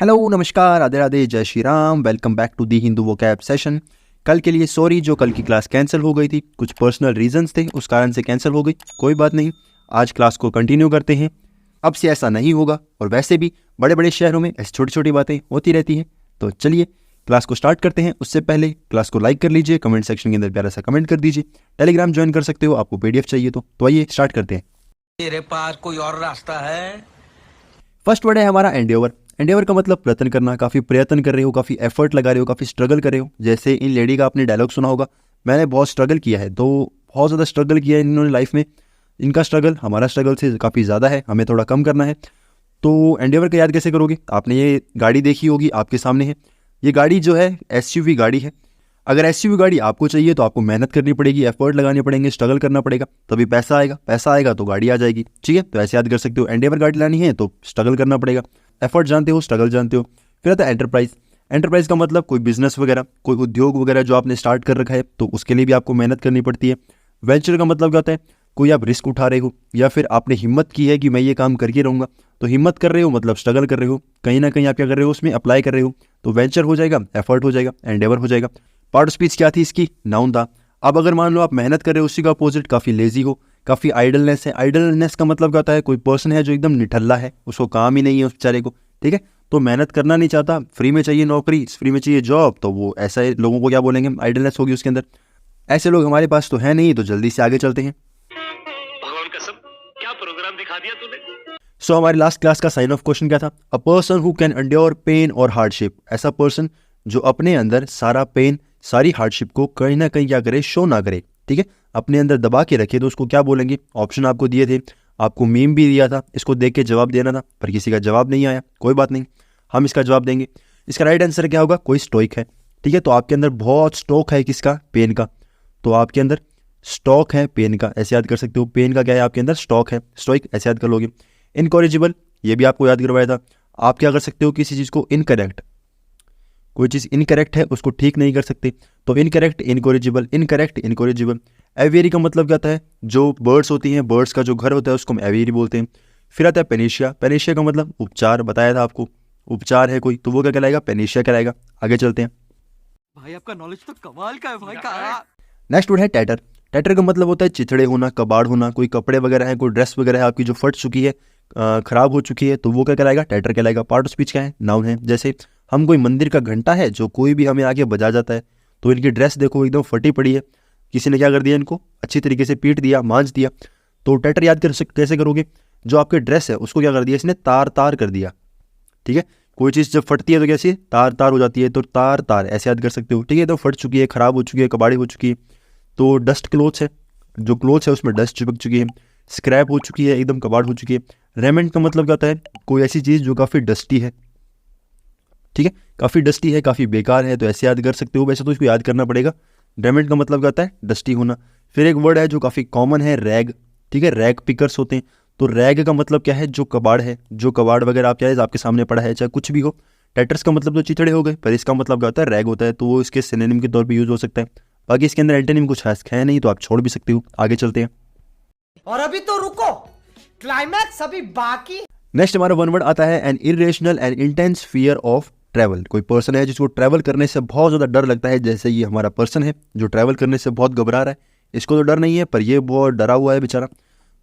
Hello, नमस्कार, राधे राधे, जय Shri Ram. Welcome back to the Hindu vocab session. कल के लिए सॉरी, जो कल की क्लास कैंसिल हो गई थी, कुछ पर्सनल रीजंस थे, उस कारण से कैंसिल हो गई। कोई बात नहीं, आज क्लास को कंटिन्यू करते हैं। अब से ऐसा नहीं होगा, और वैसे भी बड़े बड़े शहरों में ऐसी छोटी छोटी बातें होती रहती हैं। तो चलिए क्लास को स्टार्ट करते हैं। उससे पहले क्लास को लाइक कर लीजिए, कमेंट सेक्शन के अंदर प्यारा सा कमेंट कर दीजिए। टेलीग्राम ज्वाइन कर सकते हो, आपको PDF चाहिए तो आइए स्टार्ट करते हैं। तेरे पास कोई और रास्ता है? फर्स्ट वर्ड है हमारा एंडेवर। एंडेवर का मतलब प्रयत्न करना, काफ़ी प्रयत्न कर रहे हो, काफ़ी एफर्ट लगा रहे हो, काफ़ी स्ट्रगल कर रहे हो। जैसे इन लेडी का आपने डायलॉग सुना होगा, मैंने बहुत स्ट्रगल किया है। तो बहुत ज़्यादा स्ट्रगल किया है इन्होंने लाइफ में। इनका स्ट्रगल हमारा स्ट्रगल से काफ़ी ज़्यादा है, हमें थोड़ा कम करना है। तो एंडेवर का याद कैसे करोगे? आपने ये गाड़ी देखी होगी, आपके सामने है। ये गाड़ी जो है SUV गाड़ी है। अगर SUV गाड़ी आपको चाहिए तो आपको मेहनत करनी पड़ेगी, एफर्ट लगाने पड़ेंगे, स्ट्रगल करना पड़ेगा, तभी पैसा आएगा। पैसा आएगा तो गाड़ी आ जाएगी। ठीक है, तो ऐसे याद कर सकते हो। एंडेवर गाड़ी लानी है तो स्ट्रगल करना पड़ेगा। एफर्ट जानते हो, स्ट्रगल जानते हो। फिर आता है एंटरप्राइज। एंटरप्राइज का मतलब कोई बिजनेस वगैरह, कोई उद्योग वगैरह जो आपने स्टार्ट कर रखा है, तो उसके लिए भी आपको मेहनत करनी पड़ती है। वेंचर का मतलब क्या होता है? कोई आप रिस्क उठा रहे हो, या फिर आपने हिम्मत की है कि मैं ये काम करके रहूँगा। तो हिम्मत कर रहे हो मतलब स्ट्रगल कर रहे हो, कहीं ना कहीं आप क्या कर रहे हो, उसमें अप्लाई कर रहे हो। तो वेंचर हो जाएगा, एफर्ट हो जाएगा, एंडेवर हो जाएगा। पार्ट ऑफ स्पीच क्या थी इसकी? नाउन था। अब अगर मान लो आप मेहनत कर रहे हो, उसी का अपोजिट काफ़ी लेजी हो, काफ़ी आइडलनेस है। आइडलनेस का मतलब क्या होता है? कोई पर्सन है जो एकदम निठल्ला है, उसको काम ही नहीं है उस बेचारे को। ठीक है, तो मेहनत करना नहीं चाहता, फ्री में चाहिए नौकरी, फ्री में चाहिए जॉब, तो वो ऐसे लोगों को क्या बोलेंगे? आइडलनेस होगी उसके अंदर। ऐसे लोग हमारे पास तो है नहीं, तो जल्दी से आगे चलते हैं। भगवान कसम, क्या प्रोग्राम दिखा दिया तूने। सो हमारी लास्ट क्लास का साइन ऑफ क्वेश्चन क्या था? A person who can endure pain और हार्डशिप। ऐसा पर्सन जो अपने अंदर सारा पेन, सारी हार्डशिप को कहीं ना कहीं क्या करे? शो ना करे। ठीक है, अपने अंदर दबा के रखे, तो उसको क्या बोलेंगे? ऑप्शन आपको दिए थे, आपको मीम भी दिया था, इसको देख के जवाब देना था, पर किसी का जवाब नहीं आया। कोई बात नहीं, हम इसका जवाब देंगे। इसका राइट आंसर क्या होगा? कोई स्टोइक है। ठीक है, तो आपके अंदर बहुत स्टॉक है किसका? पेन का। तो आपके अंदर स्टॉक है पेन का, ऐसे याद कर सकते हो। पेन का क्या है? आपके अंदर स्टॉक है। स्टोइक ऐसे याद कर लोगे। इनकॉरिजिबल, ये भी आपको याद करवाया था। आप क्या कर सकते हो? किसी चीज़ को इनकरेक्ट, कोई चीज़ इनकरेक्ट है उसको ठीक नहीं कर सकते, तो incorrect incorrigible, incorrect incorrigible. Aviary का मतलब क्या होता है? जो बर्ड्स होती हैं, बर्ड्स का जो घर होता है उसको हम एवियरी बोलते हैं। फिर आता है पेनिशिया। पेनिशिया का मतलब उपचार, बताया था आपको। उपचार है कोई, तो वो क्या कहलाएगा? पेनिशिया कहलाएगा। आगे चलते हैं। भाई आपका नॉलेज तो कमाल का है भाई का। नेक्स्ट वर्ड है टैटर। टैटर का मतलब होता है चिथड़े होना, कबाड़ होना। कोई कपड़े वगैरह है, कोई ड्रेस वगैरह है आपकी जो फट चुकी है, खराब हो चुकी है, तो वो क्या कहलाएगा? टैटर कहलाएगा। पार्ट ऑफ स्पीच क्या है? नाउन है। जैसे हम कोई मंदिर का घंटा है जो कोई भी हमें आके बजा जाता है, तो इनकी ड्रेस देखो एकदम फटी पड़ी है, किसी ने क्या कर दिया? इनको अच्छी तरीके से पीट दिया, मांझ दिया। तो टैटर याद कैसे करोगे? जो आपके ड्रेस है उसको क्या कर दिया इसने? तार तार कर दिया। ठीक है, कोई चीज़ जब फटती है तो कैसी? तार तार हो जाती है, तो तार तार ऐसे याद कर सकते हो। ठीक है, तो फट चुकी है, खराब हो चुकी है, कबाड़ी हो चुकी है। तो डस्ट क्लोथ्स है, जो क्लोथ्स है उसमें डस्ट चिपक चुकी है, स्क्रैप हो चुकी है, एकदम कबाड़ हो चुकी है। रेमेंट का मतलब क्या होता है? कोई ऐसी चीज़ जो काफ़ी डस्टी है। ठीक है, काफ़ी डस्टी है, काफ़ी बेकार है, तो ऐसे याद कर सकते हो। वैसे तो इसको याद करना पड़ेगा। रेमेंट का मतलब क्या होता है? डस्टी होना। फिर एक वर्ड है जो काफ़ी कॉमन है, रैग। ठीक है, रैग पिकर्स होते हैं। तो रैग का मतलब क्या है? जो कबाड़ है, जो कबाड़ वगैरह आप चाहे आपके सामने पड़ा है, चाहे कुछ भी हो। टैटर्स का मतलब तो चिथड़े हो गए, पर इसका मतलब क्या होता है? रैग होता है, तो वो इसके सिनोनिम के तौर पर यूज हो सकता है। बाकी इसके अंदर एंटोनिम कुछ खास है नहीं, तो आप छोड़ भी सकते हो। आगे चलते हैं। और अभी तो रुको, क्लाइमैक्स अभी बाकी। नेक्स्ट हमारा वन वर्ड आता है an irrational and intense fear of travel. कोई पर्सन है जिसको ट्रैवल करने से बहुत ज़्यादा डर लगता है, जैसे ये हमारा पर्सन है जो ट्रैवल करने से बहुत घबरा रहा है। इसको तो डर नहीं है, पर ये बहुत डरा हुआ है बेचारा।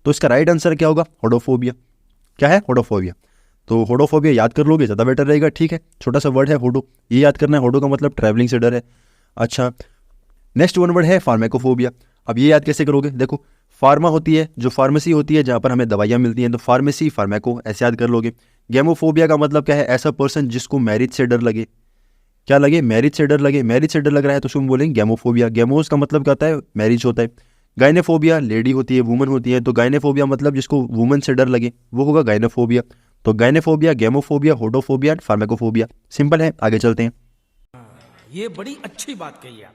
तो इसका राइट आंसर क्या होगा? होडोफोबिया। क्या है? होडोफोबिया। तो होडोफोबिया याद कर लोगे ज़्यादा बेटर रहेगा। ठीक है, छोटा सा वर्ड है होडो, ये याद करना है। होडो का मतलब ट्रैवलिंग से डर है। अच्छा, नेक्स्ट वन वर्ड है फार्मेकोफोबिया। अब ये याद कैसे करोगे? देखो, फार्मा होती है, जो फार्मेसी होती है जहाँ पर हमें दवाइयाँ मिलती हैं, तो फार्मेसी, फार्मेको ऐसे याद कर लोगे। गेमोफोबिया का मतलब क्या है? ऐसा पर्सन जिसको मैरिज से डर लगे। क्या लगे? मैरिज से डर लगे। मैरिज से डर लग रहा है तो उसको हम बोलेंगे गेमोफोबिया। गेमोस का मतलब क्या होता है? मैरिज होता है। गाइनेफोबिया लेडी होती है, वुमन होती है, तो गाइनेफोबिया मतलब जिसको वुमन से डर लगे वो होगा गाइनेफोबिया। तो गाइनेफोबिया, गेमोफोबिया, होडोफोबिया, फार्मेकोफोबिया। सिंपल है, आगे चलते हैं। ये बड़ी अच्छी बात कही आप।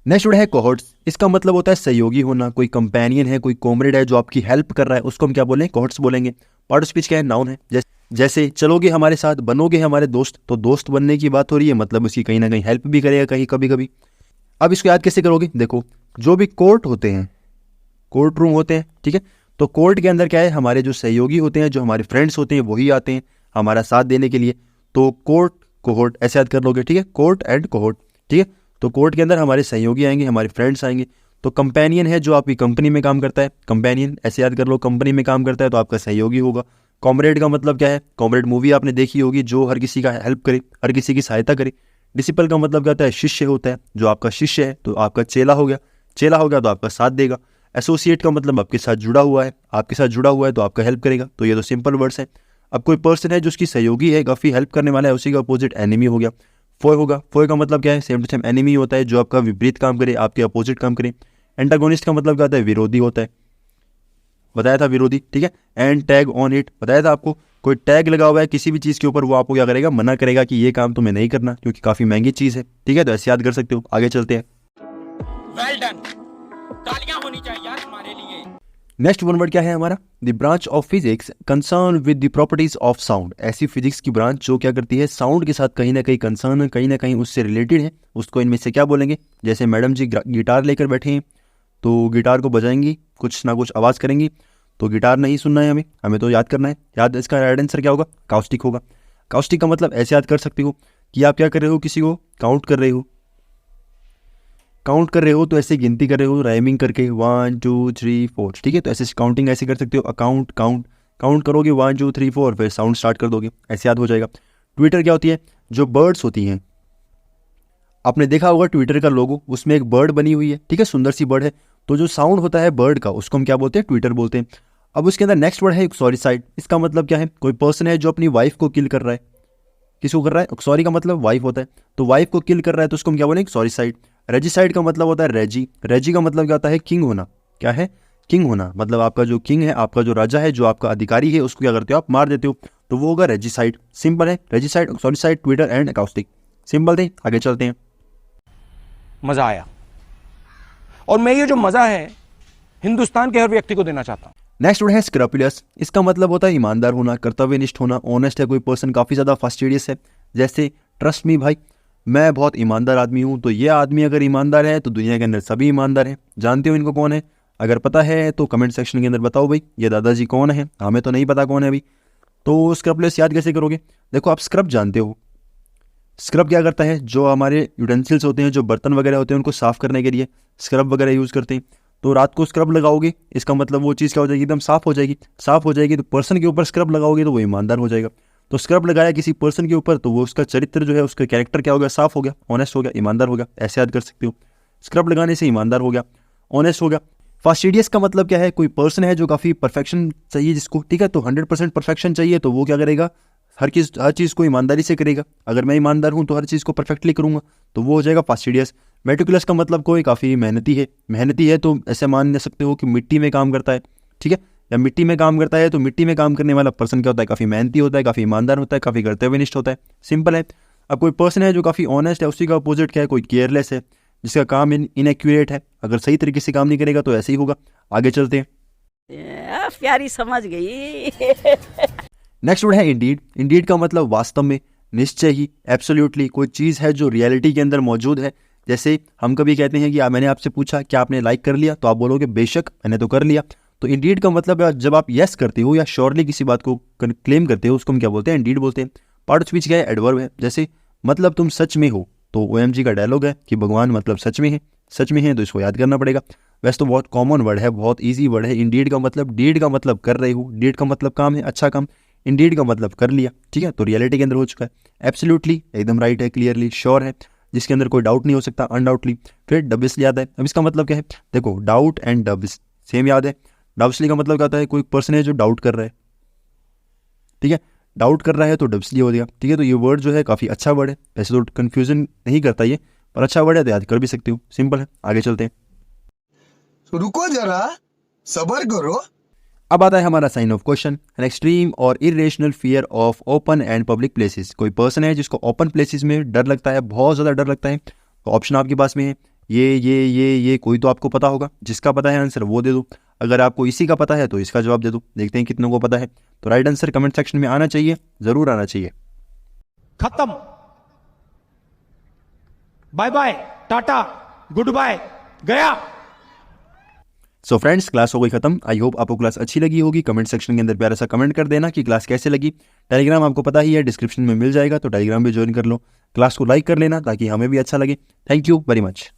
नेक्स्ट वर्ड है कोहर्ट्स। इसका मतलब होता है सहयोगी होना। कोई कंपेनियन है, कोई कॉमरेड है जो आपकी हेल्प कर रहा है, उसको हम क्या बोलें? कोहर्ट्स बोलेंगे। पार्ट ऑफ स्पीच क्या है? नाउन है। जैसे चलोगे हमारे साथ, बनोगे हमारे दोस्त, तो दोस्त बनने की बात हो रही है, मतलब उसकी कहीं ना कहीं हेल्प भी करेगा कहीं, कभी कभी। अब इसको याद कैसे करोगे? देखो, जो भी कोर्ट होते हैं, कोर्ट रूम होते हैं, ठीक है, तो कोर्ट के अंदर क्या है? हमारे जो सहयोगी होते हैं, जो हमारे फ्रेंड्स होते हैं, वही आते हैं हमारा साथ देने के लिए। तो कोर्ट कोहोर्ट ऐसे याद कर लोगे, ठीक है, कोर्ट एंड कोहोर्ट, ठीक है। तो कोर्ट के अंदर हमारे सहयोगी आएंगे, हमारे फ्रेंड्स आएंगे। तो कंपेनियन है जो आपकी कंपनी में काम करता है, कंपेनियन ऐसे याद कर लो, कंपनी में काम करता है तो आपका सहयोगी होगा। कॉमरेड का मतलब क्या है, कॉमरेड मूवी आपने देखी होगी, जो हर किसी का हेल्प करे, हर किसी की सहायता करे। डिसिपल का मतलब क्या होता है, शिष्य होता है, जो आपका शिष्य है तो आपका चेला हो गया, चेला हो गया तो आपका साथ देगा। एसोसिएट का मतलब आपके साथ जुड़ा हुआ है, आपके साथ जुड़ा हुआ है तो आपका हेल्प करेगा। तो ये तो सिंपल वर्ड्स हैं। अब कोई पर्सन है जो उसकी सहयोगी है, काफ़ी हेल्प करने वाला है, उसी का अपोजिट एनिमी हो गया, फोय होगा। फोय का मतलब क्या है, सेम टू सेम एनिमी होता है, जो आपका विपरीत काम करे, आपके अपोजिट काम करे। एंटागोनिस्ट का मतलब क्या होता है, विरोधी होता है, बताया था विरोधी, ठीक है। एंड टैग ऑन इट, बताया था आपको, कोई टैग लगा हुआ है किसी भी चीज़ के ऊपर, वो आपको क्या करेगा, मना करेगा कि ये काम तुम्हें नहीं करना, क्योंकि काफ़ी महंगी चीज़ है, ठीक है। तो ऐसे याद कर सकते हो। आगे चलते हैं। वेल डन, तालियां होनी चाहिए यार हमारे लिए। नेक्स्ट वन वर्ड क्या है हमारा, the branch of physics concern with the properties of sound. ऐसी फिजिक्स की ब्रांच जो क्या करती है, साउंड के साथ कहीं ना कहीं कंसर्न, कहीं ना कहीं उससे रिलेटेड है, उसको इनमें से क्या बोलेंगे। जैसे मैडम जी गिटार लेकर बैठे हैं, तो गिटार को बजाएंगी, कुछ ना कुछ आवाज़ करेंगी, तो गिटार नहीं सुनना है हमें, हमें तो याद करना है। याद, इसका राइट आंसर क्या होगा, काउस्टिक होगा। काउस्टिक का मतलब ऐसे याद कर सकते हो कि आप क्या कर रहे हो, किसी को काउंट कर रहे हो, काउंट कर रहे हो तो ऐसे गिनती कर रहे हो, राइमिंग करके 1 2 3 4, ठीक है। तो ऐसे काउंटिंग ऐसे कर सकते हो, अकाउंट काउंट काउंट करोगे 1 2 3 4, फिर साउंड स्टार्ट कर दोगे, ऐसे याद हो जाएगा। ट्विटर क्या होती है, जो बर्ड्स होती हैं, आपने देखा होगा ट्विटर का लोगो, उसमें एक बर्ड बनी हुई है, ठीक है, सुंदर सी बर्ड है। तो जो साउंड होता है बर्ड का, उसको हम क्या बोलते हैं, ट्विटर बोलते हैं। अब उसके अंदर नेक्स्ट वर्ड है सॉरीसाइड। इसका मतलब क्या है, कोई पर्सन है जो अपनी वाइफ को किल कर रहा है, किसको कर रहा है, सॉरी का मतलब वाइफ होता है, तो वाइफ को किल कर रहा है तो उसको हम क्या बोलेंगे, सॉरीसाइड। रेजिसाइड का मतलब होता है रेजी। रेजी का मतलब क्या होता है, किंग होना। क्या है, किंग होना, मतलब आपका जो किंग है, आपका जो राजा है, जो आपका अधिकारी है, उसको क्या करते हो, आप मार देते हो, तो वो होगा रेजिसाइड। सिंपल है, रेजिसाइड, सॉरीसाइड, ट्विटर एंड अकाउस्टिक, सिंपल थे। आगे चलते हैं। मजा आया, और मैं ये जो मजा है हिंदुस्तान के हर व्यक्ति को देना चाहता हूं। नेक्स्ट वर्ड है स्क्रैपुलस। इसका मतलब होता है ईमानदार होना, कर्तव्यनिष्ठ होना, ऑनेस्ट है कोई पर्सन, काफ़ी ज़्यादा फास्टिडियस है। जैसे ट्रस्ट मी भाई, मैं बहुत ईमानदार आदमी हूँ, तो ये आदमी अगर ईमानदार है तो दुनिया के अंदर सभी ईमानदार हैं। जानते हो इनको कौन है, अगर पता है तो कमेंट सेक्शन के अंदर बताओ भाई, ये दादाजी कौन है, हमें तो नहीं पता कौन है अभी। तो स्क्रैपुलस याद कैसे करोगे, देखो आप स्क्रब जानते हो, स्क्रब क्या करता है, जो हमारे यूटेंसिल्स होते हैं, जो बर्तन वगैरह होते हैं, उनको साफ़ करने के लिए स्क्रब वगैरह यूज़ करते हैं। तो रात को स्क्रब लगाओगे, इसका मतलब वो चीज़ क्या हो जाएगी, एकदम साफ़ हो जाएगी। साफ़ हो जाएगी तो पर्सन के ऊपर स्क्रब लगाओगे तो वो ईमानदार हो जाएगा। तो स्क्रब लगाया किसी पर्सन के ऊपर तो वो उसका चरित्र जो है, उसका कैरेक्टर क्या हो गया, साफ़ हो गया, ऑनेस्ट हो गया, ईमानदार हो गया, ऐसे याद कर सकते हो। स्क्रब लगाने से ईमानदार हो गया, ऑनेस्ट हो गया। फास्टिडियस का मतलब क्या है, कोई पर्सन है जो काफ़ी परफेक्शन चाहिए जिसको, ठीक है, तो 100% परफेक्शन चाहिए, तो वो क्या करेगा, हर चीज़ को ईमानदारी से करेगा। अगर मैं ईमानदार हूँ तो हर चीज़ को परफेक्टली करूँगा, तो वो हो जाएगा फास्टिडियस। मेटिकुलस का मतलब कोई काफ़ी मेहनती है, मेहनती है तो ऐसे मान सकते हो कि मिट्टी में काम करता है, ठीक है, या मिट्टी में काम करता है, तो मिट्टी में काम करने वाला पर्सन क्या होता है, काफ़ी मेहनती होता है, काफ़ी ईमानदार होता है, काफ़ी कर्तव्यनिष्ठ होता है। सिंपल है। अब कोई पर्सन है जो काफ़ी ऑनेस्ट है, उसी का अपोजिट क्या है, कोई केयरलेस है, जिसका काम इनएक्यूरेट है, अगर सही तरीके से काम नहीं करेगा तो ऐसे ही होगा। आगे चलते हैं। प्यारी समझ गई। नेक्स्ट वर्ड है इंडीड। इंडीड का मतलब वास्तव में, निश्चय ही, एब्सोल्युटली, कोई चीज़ है जो रियलिटी के अंदर मौजूद है। जैसे हम कभी कहते हैं कि मैंने आपसे पूछा क्या आपने लाइक कर लिया, तो आप बोलोगे बेशक मैंने तो कर लिया। तो इंडीड का मतलब जब आप यस करते हो या श्योरली किसी बात को क्लेम करते हो, उसको हम क्या बोलते हैं, इंडीड बोलते हैं। पार्ट ऑफ स्पीच क्या है, एडवर्ब है। जैसे मतलब तुम सच में हो, तो OMG का डायलॉग है कि भगवान मतलब सच में है, सच में है, तो इसको याद करना पड़ेगा। वैसे तो बहुत कॉमन वर्ड है, बहुत ईजी वर्ड है। इंडीड का मतलब, डीड का मतलब कर रहे हो, डीड का मतलब काम है, अच्छा काम, इंडीड का मतलब कर लिया, ठीक है, तो रियलिटी के अंदर हो चुका है। एब्सोल्युटली एकदम राइट है, क्लियरली श्योर है, जिसके अंदर कोई डाउट नहीं हो सकता, अनडाउटली। फिर डब्बियसली याद है। अब इसका मतलब क्या है, देखो डाउट एंड डब्स सेम याद है। डब्सली का मतलब क्या होता है, कोई पर्सन है जो डाउट कर रहा है, ठीक है, डाउट कर रहा है तो डब्सली हो गया, ठीक है। तो ये वर्ड जो है काफ़ी अच्छा वर्ड है, वैसे तो कन्फ्यूजन नहीं करता ये, पर अच्छा वर्ड है तो याद कर भी सकते हो, सिंपल है। आगे चलते हैं। रुको जरा, सबर करो। अब आता है हमारा sign of question. An extreme और irrational fear of open and public places. कोई पर्सन है जिसको ओपन प्लेसेस में डर लगता है, बहुत ज़्यादा डर लगता है। तो ऑप्शन आपके पास में है, ये कोई तो आपको पता होगा, जिसका पता है आंसर वो दे दो। अगर आपको इसी का पता है तो इसका जवाब दे दो, देखते हैं कितनों को पता है। तो राइट आंसर कमेंट सेक्शन में आना चाहिए, ज़रूर आना चाहिए। खत्म, बाय बाय, टाटा, गुड बाय, गया। सो फ्रेंड्स, क्लास हो गई खत्म। आई होप आपको क्लास अच्छी लगी होगी। कमेंट सेक्शन के अंदर प्यारा सा कमेंट कर देना कि क्लास कैसे लगी। टेलीग्राम आपको पता ही है, डिस्क्रिप्शन में मिल जाएगा, तो टेलीग्राम भी ज्वाइन कर लो। क्लास को लाइक कर लेना ताकि हमें भी अच्छा लगे। Thank you very much.